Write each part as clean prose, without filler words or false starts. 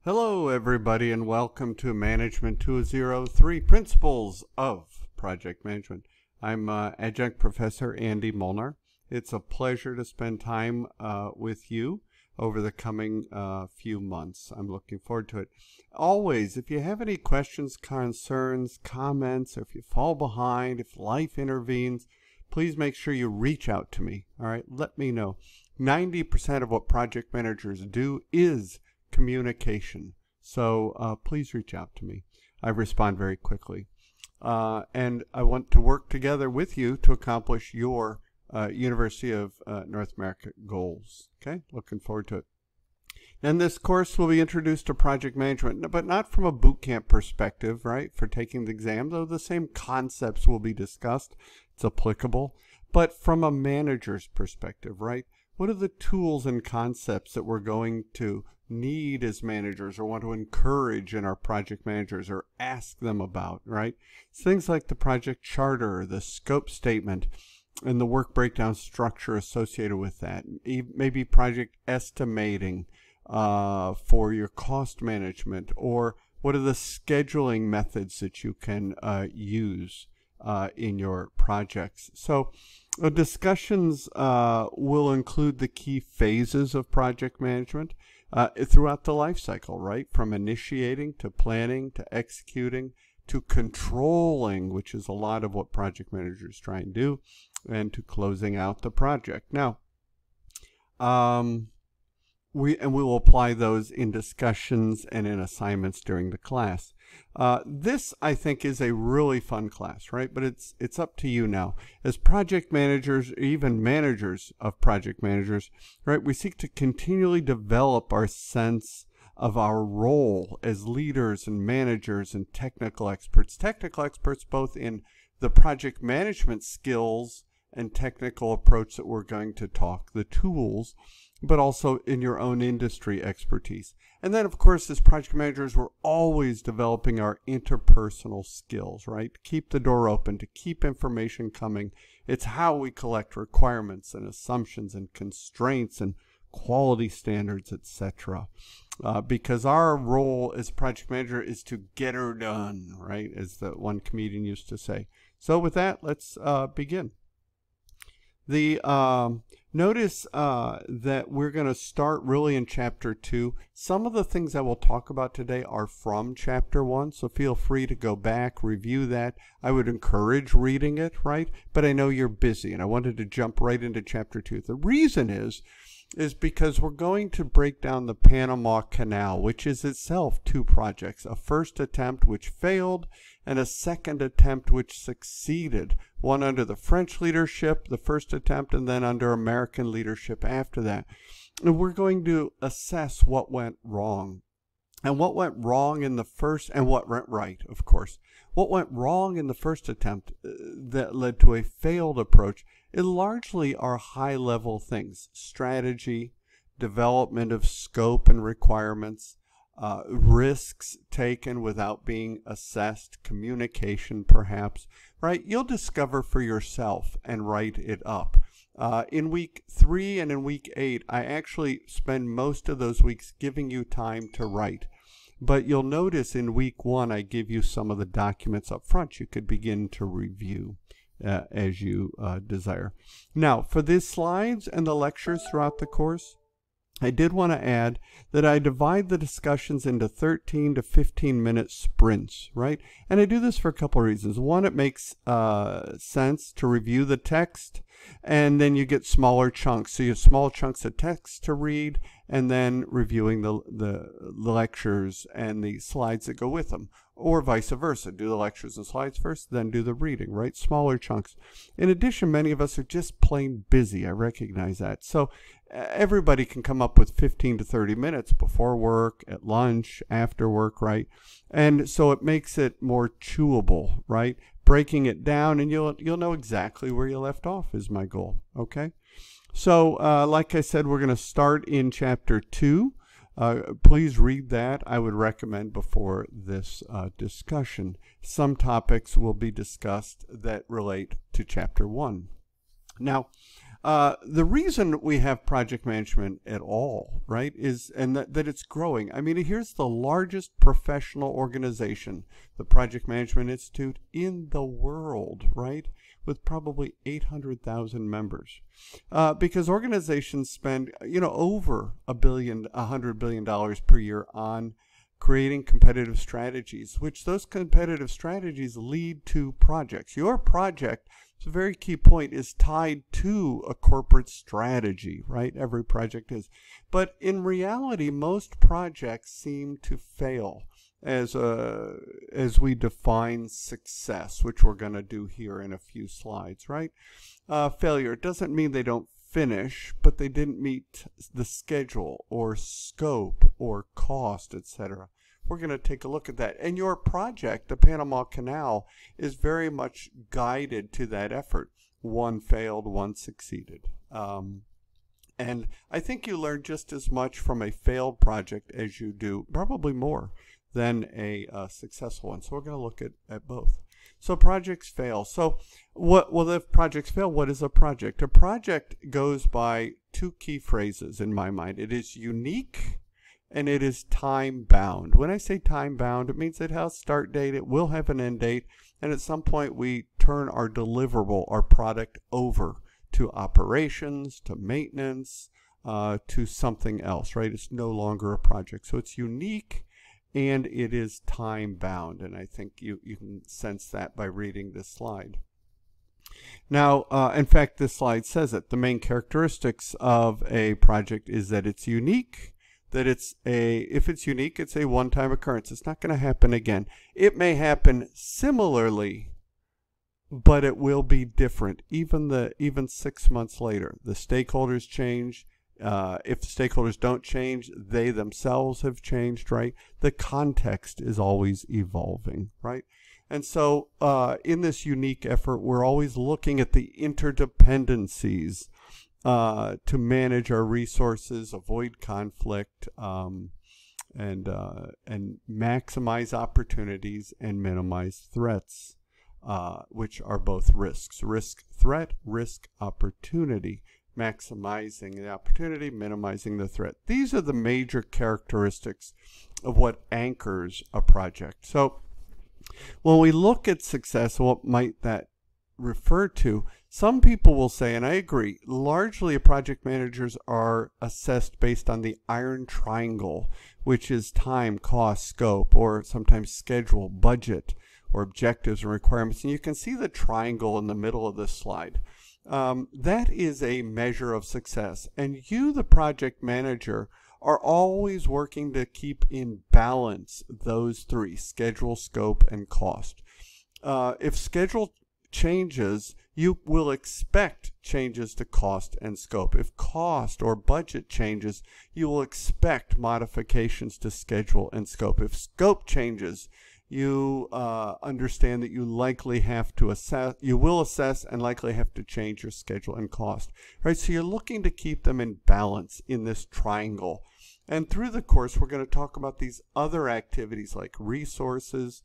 Hello, everybody, and welcome to Management 203 Principles of Project Management. I'm Adjunct Professor Andy Molnar. It's a pleasure to spend time with you over the coming few months. I'm looking forward to it. Always, if you have any questions, concerns, comments, or if you fall behind, if life intervenes, please make sure you reach out to me. All right, let me know. 90% of what project managers do is communication. So please reach out to me. I respond very quickly. And I want to work together with you to accomplish your University of North America goals. Okay, looking forward to it. And this course will be introduced to project management, but not from a boot camp perspective, right, for taking the exam, though the same concepts will be discussed. It's applicable, but from a manager's perspective, right? What are the tools and concepts that we're going to need as managers or want to encourage in our project managers or ask them about, right? It's things like the project charter, the scope statement, and the work breakdown structure associated with that. Maybe project estimating for your cost management, or what are the scheduling methods that you can use in your projects. So discussions will include the key phases of project management throughout the life cycle, right? From initiating to planning to executing to controlling, which is a lot of what project managers try and do, and to closing out the project. Now, we will apply those in discussions and in assignments during the class. This, I think, is a really fun class, right? But it's up to you now. As project managers, even managers of project managers, right, we seek to continually develop our sense of our role as leaders and managers and technical experts. Technical experts both in the project management skills and technical approach that we're going to talk, the tools, but also in your own industry expertise. And then, of course, as project managers, we're always developing our interpersonal skills, right? Keep the door open, to keep information coming. It's how we collect requirements and assumptions and constraints and quality standards, etc. Because our role as project manager is to get her done, right? As the one comedian used to say. So with that, let's begin. Notice that we're going to start really in Chapter 2. Some of the things I will talk about today are from Chapter 1, so feel free to go back, review that. I would encourage reading it, right? But I know you're busy, and I wanted to jump right into Chapter 2. The reason is because we're going to break down the Panama Canal, which is itself two projects, a first attempt which failed and a second attempt which succeeded, one under the French leadership, the first attempt, and then under American leadership after that. And we're going to assess what went wrong. And what went wrong in the first, and what went right, of course. What went wrong in the first attempt that led to a failed approach is largely are high-level things: strategy, development of scope and requirements, risks taken without being assessed, communication perhaps, right? You'll discover for yourself and write it up. In week 3 and in week 8, I actually spend most of those weeks giving you time to write. But you'll notice in week 1, I give you some of the documents up front you could begin to review as you desire. Now, for these slides and the lectures throughout the course, I did want to add that I divide the discussions into 13 to 15-minute sprints, right? And I do this for a couple of reasons. One, it makes sense to review the text, and then you get smaller chunks. So you have small chunks of text to read, and then reviewing the lectures and the slides that go with them. Or vice versa, do the lectures and slides first, then do the reading, right? Smaller chunks. In addition, many of us are just plain busy. I recognize that. So everybody can come up with 15 to 30 minutes before work, at lunch, after work, right? And so it makes it more chewable, right? Breaking it down, and you'll know exactly where you left off is my goal, okay? So like I said, we're going to start in Chapter 2. Please read that. I would recommend before this discussion. Some topics will be discussed that relate to Chapter 1. Now, The reason we have project management at all, right, is that it's growing. I mean, here's the largest professional organization, the Project Management Institute in the world, right, with probably 800,000 members. Because organizations spend, over $100 billion per year on creating competitive strategies, which those competitive strategies lead to projects. Your project, it's a very key point, is tied to a corporate strategy, right? Every project is. But in reality, most projects seem to fail as we define success, which we're going to do here in a few slides, right? Failure doesn't mean they don't finish, but they didn't meet the schedule or scope or cost, etc. We're going to take a look at that. And your project, the Panama Canal, is very much guided to that effort. One failed, one succeeded. And I think you learn just as much from a failed project as you do, probably more, than a successful one. So we're going to look at both. So projects fail. So if projects fail, what is a project? A project goes by two key phrases in my mind. It is unique and it is time bound. When I say time bound, it means it has a start date, it will have an end date, and at some point we turn our deliverable, our product, over to operations, to maintenance, to something else, right? It's no longer a project. So it's unique and it is time bound, and I think you can sense that by reading this slide. Now, in fact, this slide says it. The main characteristics of a project is that it's unique, that if it's unique, it's a one-time occurrence. It's not going to happen again. It may happen similarly, but it will be different, even 6 months later. The stakeholders change. If the stakeholders don't change, they themselves have changed, right? The context is always evolving, right? And so in this unique effort, we're always looking at the interdependencies to manage our resources, avoid conflict, and maximize opportunities and minimize threats, which are both risks. Risk threat, risk opportunity. Maximizing the opportunity, minimizing the threat. These are the major characteristics of what anchors a project. So when we look at success, what might that refer to? Some people will say, and I agree, largely project managers are assessed based on the iron triangle, which is time, cost, scope, or sometimes schedule, budget, or objectives and requirements. And you can see the triangle in the middle of this slide. That is a measure of success, and you, the project manager, are always working to keep in balance those three: schedule, scope, and cost. If schedule changes, you will expect changes to cost and scope. If cost or budget changes, you will expect modifications to schedule and scope. If scope changes, you understand that you likely have to assess and likely have to change your schedule and cost, right? So you're looking to keep them in balance in this triangle. And through the course, we're going to talk about these other activities like resources,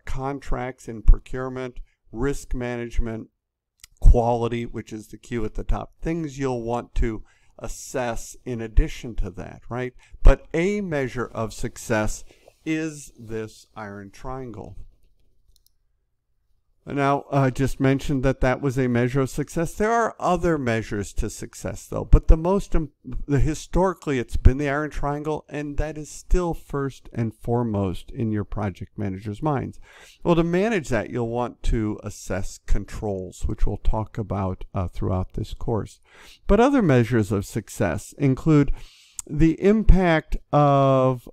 contracts and procurement, risk management, quality, which is the Q at the top, things you'll want to assess in addition to that, right? But a measure of success is this iron triangle. Now, I just mentioned that was a measure of success. There are other measures to success, though, but historically it's been the iron triangle, and that is still first and foremost in your project manager's minds. Well, to manage that, you'll want to assess controls, which we'll talk about throughout this course. But other measures of success include the impact of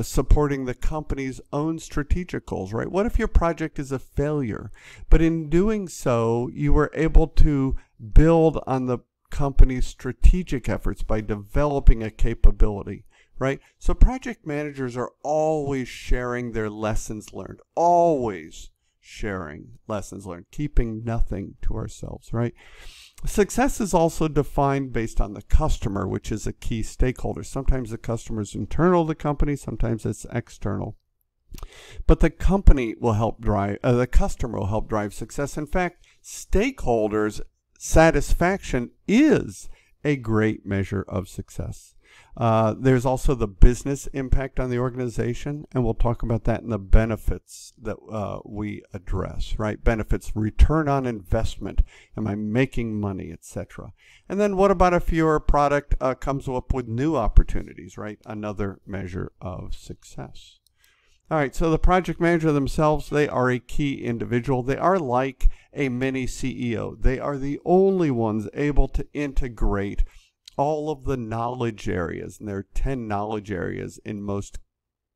supporting the company's own strategic goals, right? What if your project is a failure, but in doing so, you were able to build on the company's strategic efforts by developing a capability, right? So project managers are always sharing their lessons learned, always sharing lessons learned, keeping nothing to ourselves, right? Success is also defined based on the customer, which is a key stakeholder. Sometimes the customer is internal to the company, sometimes it's external. But the company will help drive, the customer will help drive success. In fact, stakeholders satisfaction is a great measure of success. There's also the business impact on the organization, and we'll talk about that in the benefits that we address, right? Benefits, return on investment, am I making money, etc. And then what about if your product comes up with new opportunities, right? Another measure of success. All right, so the project manager themselves, they are a key individual. They are like a mini CEO. They are the only ones able to integrate all of the knowledge areas, and there are 10 knowledge areas in most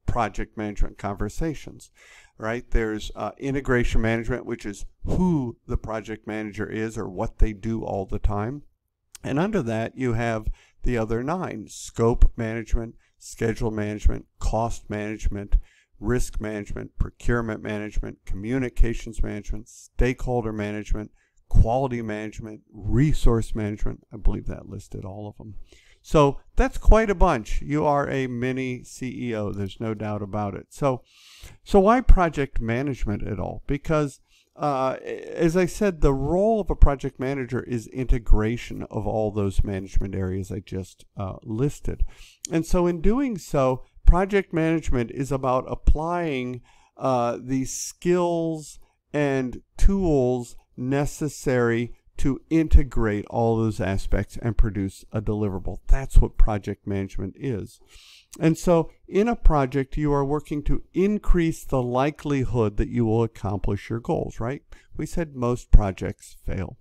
project management conversations, right? There's integration management, which is who the project manager is or what they do all the time. And under that, you have the other 9: scope management, schedule management, cost management, risk management, procurement management, communications management, stakeholder management, quality management, resource management. I believe that listed all of them. So that's quite a bunch. You are a mini CEO. There's no doubt about it. So why project management at all? Because as I said, the role of a project manager is integration of all those management areas I just listed. And so in doing so, project management is about applying the skills and tools necessary to integrate all those aspects and produce a deliverable. That's what project management is. And so in a project, you are working to increase the likelihood that you will accomplish your goals, right? We said most projects fail.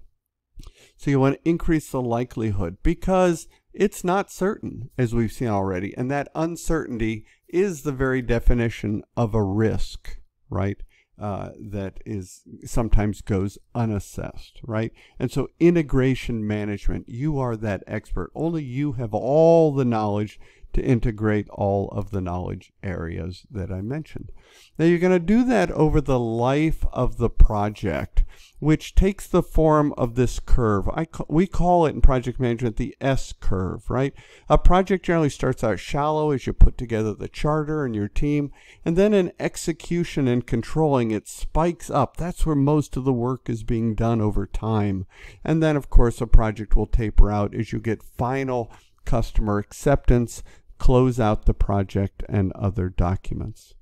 So you want to increase the likelihood because it's not certain, as we've seen already, and that uncertainty is the very definition of a risk, right? That is sometimes goes unassessed, right? And so integration management, you are that expert. Only you have all the knowledge to integrate all of the knowledge areas that I mentioned. Now you're going to do that over the life of the project, which takes the form of this curve. We call it in project management the S curve, right? A project generally starts out shallow as you put together the charter and your team, and then in execution and controlling it spikes up. That's where most of the work is being done over time. And then of course a project will taper out as you get final customer acceptance, close out the project, and other documents.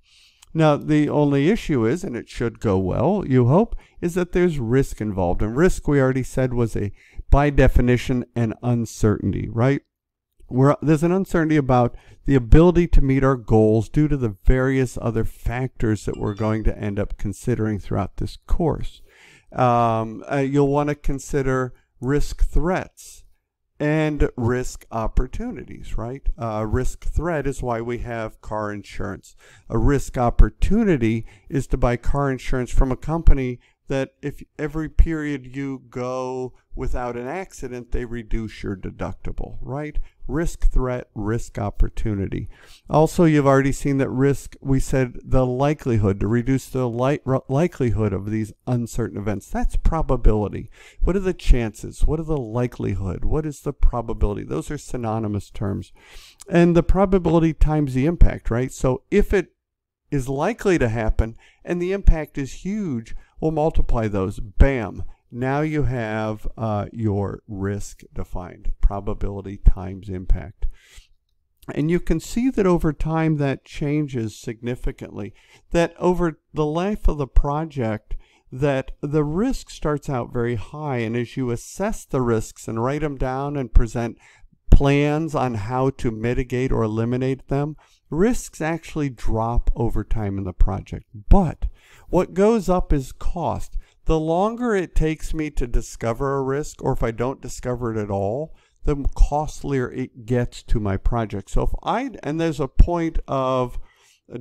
Now, the only issue is, and it should go well, you hope, is that there's risk involved. And risk, we already said, was by definition, an uncertainty, right? There's an uncertainty about the ability to meet our goals due to the various other factors that we're going to end up considering throughout this course. You'll want to consider risk threats and risk opportunities, right? Risk threat is why we have car insurance. A risk opportunity is to buy car insurance from a company that if every period you go without an accident, they reduce your deductible, right? Risk threat, risk opportunity. Also, you've already seen that risk, we said the likelihood, to reduce the likelihood of these uncertain events. That's probability. What are the chances? What are the likelihood? What is the probability? Those are synonymous terms. And the probability times the impact, right? So if it is likely to happen and the impact is huge, we'll multiply those. Bam. Now you have your risk defined, probability times impact. And you can see that over time that changes significantly, that over the life of the project, that the risk starts out very high, and as you assess the risks and write them down and present plans on how to mitigate or eliminate them, risks actually drop over time in the project. But what goes up is cost. The longer it takes me to discover a risk, or if I don't discover it at all, the costlier it gets to my project. So and there's a point of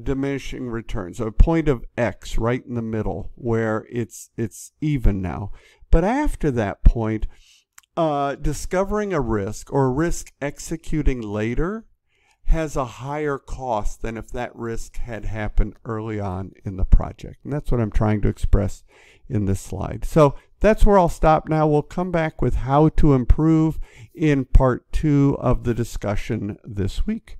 diminishing returns, so a point of X right in the middle where it's even now. But after that point, discovering a risk or risk executing later has a higher cost than if that risk had happened early on in the project. And that's what I'm trying to express in this slide. So that's where I'll stop now. We'll come back with how to improve in part 2 of the discussion this week.